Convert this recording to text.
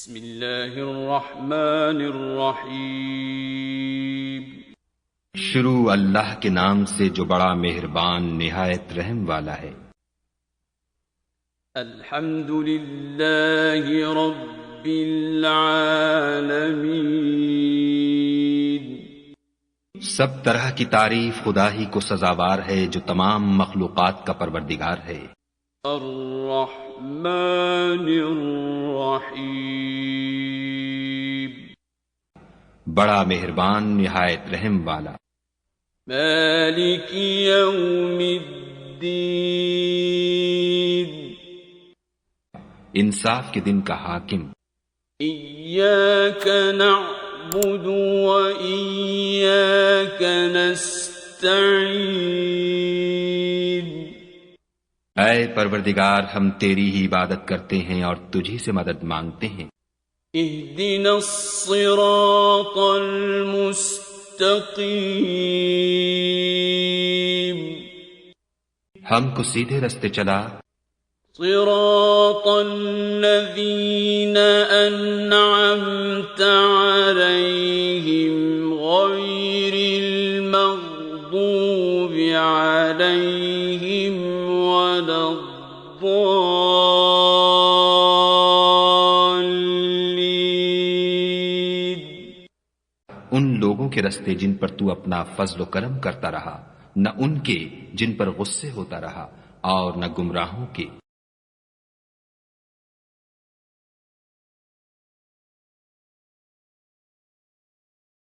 بسم اللہ الرحمن الرحیم۔ شروع اللہ کے نام سے جو بڑا مہربان نہایت رحم والا ہے۔ الحمد للہ رب العالمین۔ سب طرح کی تعریف خدا ہی کو سزاوار ہے جو تمام مخلوقات کا پروردگار ہے۔ الرحمن الرحیم۔ بڑا مہربان نہایت رحم والا۔ مالک یوم الدین۔ انصاف کے دن کا حاکم۔ ایاک نعبد و ایاک نستعین۔ اے پروردگار، ہم تیری ہی عبادت کرتے ہیں اور تجھی سے مدد مانگتے ہیں۔ اہدنا الصراط المستقیم۔ ہم کو سیدھے رستے چلا۔ صراط الذین انعمت علیہم غیر المغضوب علیہم ولا الضالین۔ ان لوگوں کے رستے جن پر تو اپنا فضل و کرم کرتا رہا، نہ ان کے جن پر غصے ہوتا رہا، اور نہ گمراہوں کے